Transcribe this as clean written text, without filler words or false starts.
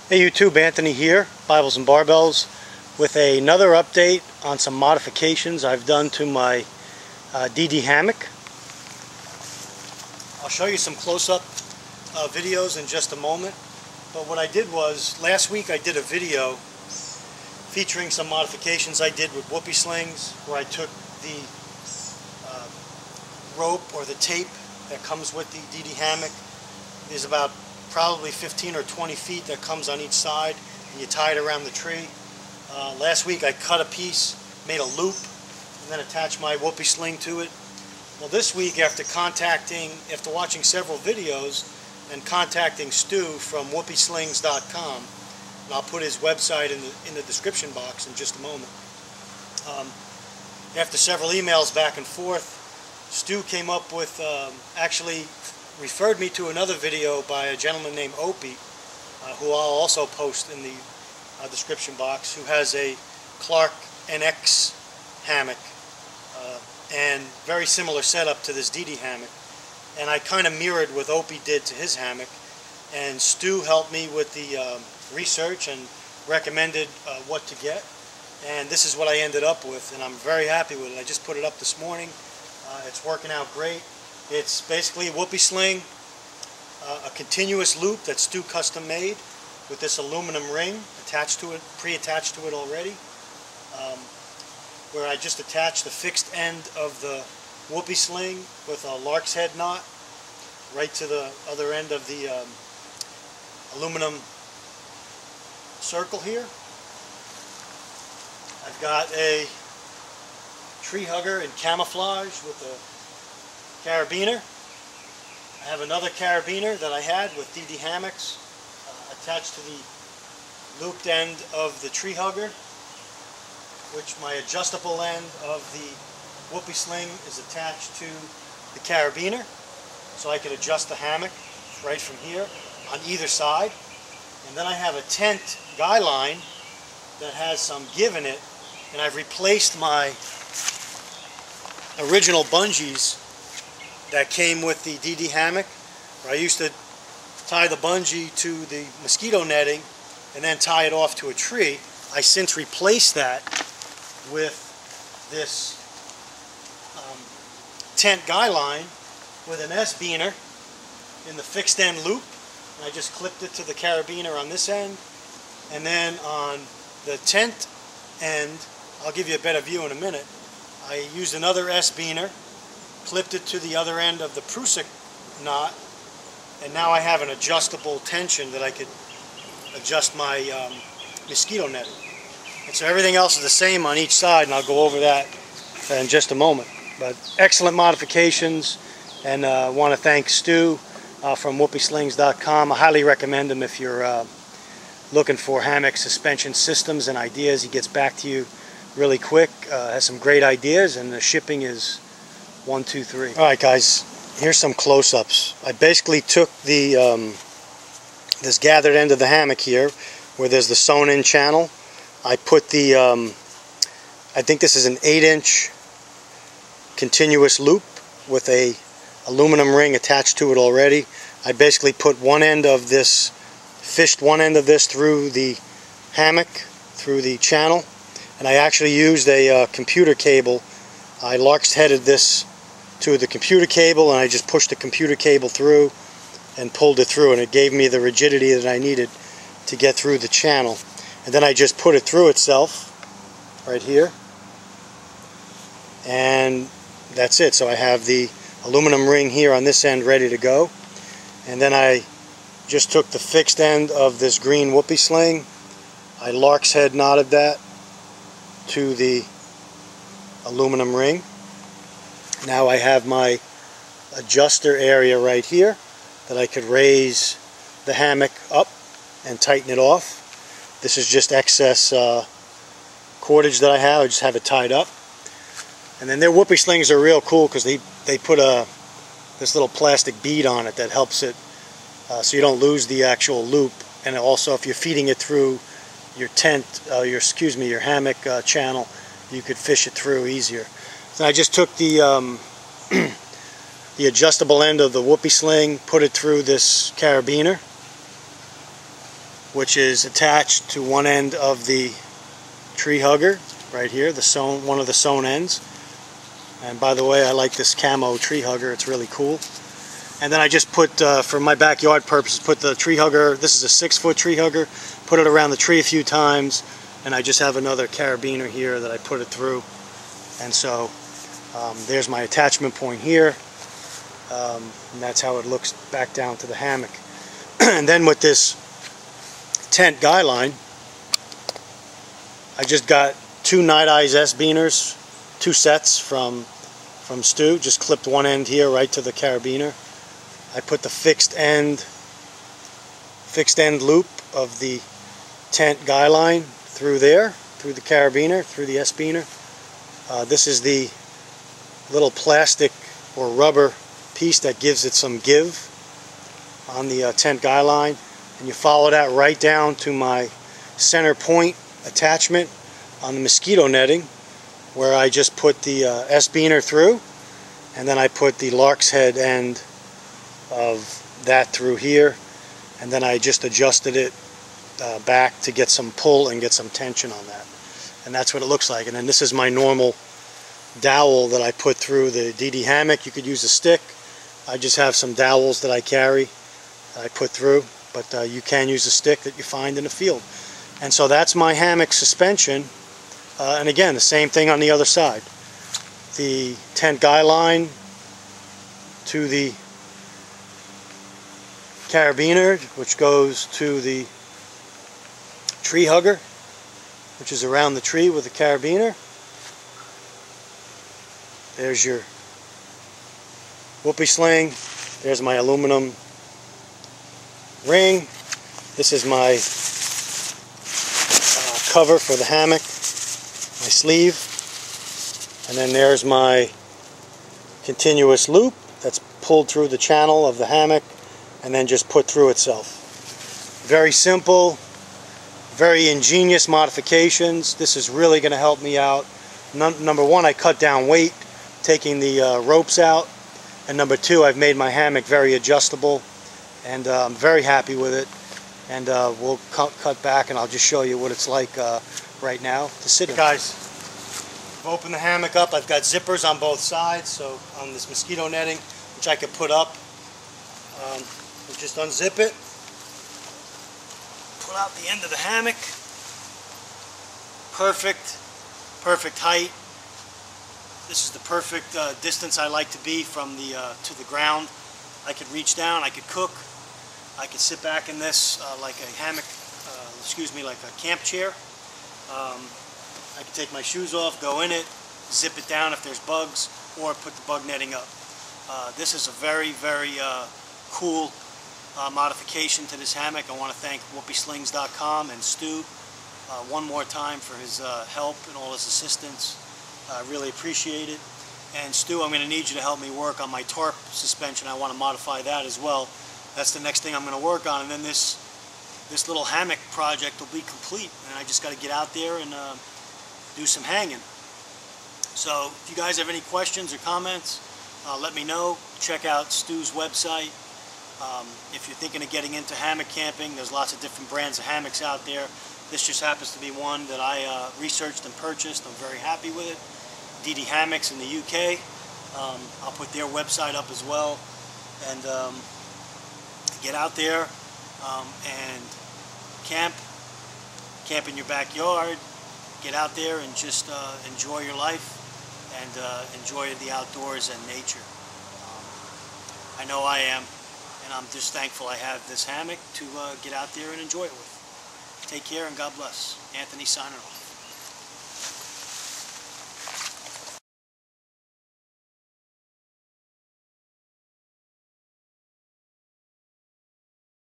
Hey YouTube, Anthony here, Bibles and Barbells, with another update on some modifications I've done to my DD hammock. I'll show you some close-up videos in just a moment, but what I did was, last week I did a video featuring some modifications I did with whoopie slings, where I took the rope or the tape that comes with the DD hammock. There's about probably 15 or 20 feet that comes on each side, and you tie it around the tree. Last week I cut a piece, made a loop, and then attached my whoopie sling to it. Well, this week, after watching several videos and contacting Stu from whoopieslings.com, and I'll put his website in the description box in just a moment. After several emails back and forth, Stu came up with, actually referred me to another video by a gentleman named Opie, who I'll also post in the description box, who has a Clark NX hammock, and very similar setup to this DD hammock. And I kind of mirrored what Opie did to his hammock, and Stu helped me with the research and recommended what to get, and this is what I ended up with, and I'm very happy with it. I just put it up this morning. It's working out great. It's basically a whoopie sling, a continuous loop that Stu custom made with this aluminum ring attached to it, pre-attached to it already, where I just attach the fixed end of the whoopie sling with a lark's head knot right to the other end of the aluminum circle here. I've got a tree hugger in camouflage with a carabiner. I have another carabiner that I had with DD hammocks attached to the looped end of the tree hugger, which my adjustable end of the whoopie sling is attached to the carabiner, so I can adjust the hammock right from here on either side. And then I have a tent guy line that has some give in it, and I've replaced my original bungees that came with the DD hammock, where I used to tie the bungee to the mosquito netting and then tie it off to a tree. I since replaced that with this tent guy line with an S-Biner in the fixed end loop, and I just clipped it to the carabiner on this end, and then on the tent end, I'll give you a better view in a minute, I used another S-Biner, clipped it to the other end of the prusik knot, and now I have an adjustable tension that I could adjust my mosquito netting. And so everything else is the same on each side, and I'll go over that in just a moment. But excellent modifications, and I want to thank Stu from whoopieslings.com. I highly recommend him if you're looking for hammock suspension systems and ideas. He gets back to you really quick, has some great ideas, and the shipping is 1, 2, 3. Alright guys, here's some close-ups. I basically took the this gathered end of the hammock here, where there's the sewn-in channel. I put the, I think this is an 8-inch continuous loop with a aluminum ring attached to it already. I basically put one end of this, fished one end of this through the hammock, through the channel, and I actually used a computer cable. I lark's headed this to the computer cable, and I just pushed the computer cable through and pulled it through, and it gave me the rigidity that I needed to get through the channel. And then I just put it through itself right here, and that's it. So I have the aluminum ring here on this end ready to go, and then I just took the fixed end of this green whoopie sling, I lark's head knotted that to the aluminum ring. Now I have my adjuster area right here that I could raise the hammock up and tighten it off. This is just excess cordage that I have. I just have it tied up. And then their whoopie slings are real cool because they put this little plastic bead on it that helps it so you don't lose the actual loop. And also, if you're feeding it through your tent, your hammock channel, you could fish it through easier. So I just took the the adjustable end of the whoopie sling, put it through this carabiner, which is attached to one end of the tree hugger right here, one of the sewn ends. And by the way, I like this camo tree hugger, it's really cool. And then I just put, for my backyard purposes, put the tree hugger, this is a 6-foot tree hugger, put it around the tree a few times, and I just have another carabiner here that I put it through. And so there's my attachment point here, and that's how it looks back down to the hammock. And then with this tent guy line, I just got 2 Nite Ize S-Biners, 2 sets from Stu, just clipped one end here right to the carabiner. I put the fixed end loop of the tent guy line through there, through the carabiner, through the S-Biner. This is the little plastic or rubber piece that gives it some give on the tent guy line, and you follow that right down to my center point attachment on the mosquito netting, where I just put the S-Biner through, and then I put the lark's head end of that through here, and then I just adjusted it back to get some pull and get some tension on that. And that's what it looks like. And then this is my normal dowel that I put through the DD hammock. You could use a stick. I just have some dowels that I carry that I put through, but you can use a stick that you find in the field. And so that's my hammock suspension. And again, the same thing on the other side. The tent guy line to the carabiner, which goes to the tree hugger, which is around the tree with the carabiner. There's your whoopie sling. There's my aluminum ring. This is my cover for the hammock, my sleeve. And then there's my continuous loop that's pulled through the channel of the hammock and then just put through itself. Very simple, very ingenious modifications. This is really going to help me out. Number one, I cut down weight, taking the ropes out. And number two, I've made my hammock very adjustable, and I'm very happy with it. And we'll cut back and I'll just show you what it's like right now to sit in. Guys, I've opened the hammock up. I've got zippers on both sides, so on this mosquito netting, which I could put up. We'll just unzip it, pull out the end of the hammock. Perfect height. This is the perfect distance I like to be from the to the ground. I could reach down, I could cook, I could sit back in this like a hammock, like a camp chair. I could take my shoes off, go in it, zip it down if there's bugs, or put the bug netting up. This is a very cool modification to this hammock. I want to thank whoopieslings.com and Stu one more time for his help and all his assistance. I really appreciate it. And Stu, I'm going to need you to help me work on my tarp suspension. I want to modify that as well. That's the next thing I'm going to work on, and then this little hammock project will be complete, and I just got to get out there and do some hanging. So if you guys have any questions or comments, let me know. Check out Stu's website. If you're thinking of getting into hammock camping, there's lots of different brands of hammocks out there. This just happens to be one that I researched and purchased. I'm very happy with it. DD Hammocks in the UK. I'll put their website up as well. And get out there and camp in your backyard. Get out there and just enjoy your life and enjoy the outdoors and nature. I know I am, and I'm just thankful I have this hammock to get out there and enjoy it with. Take care and God bless. Anthony signing off.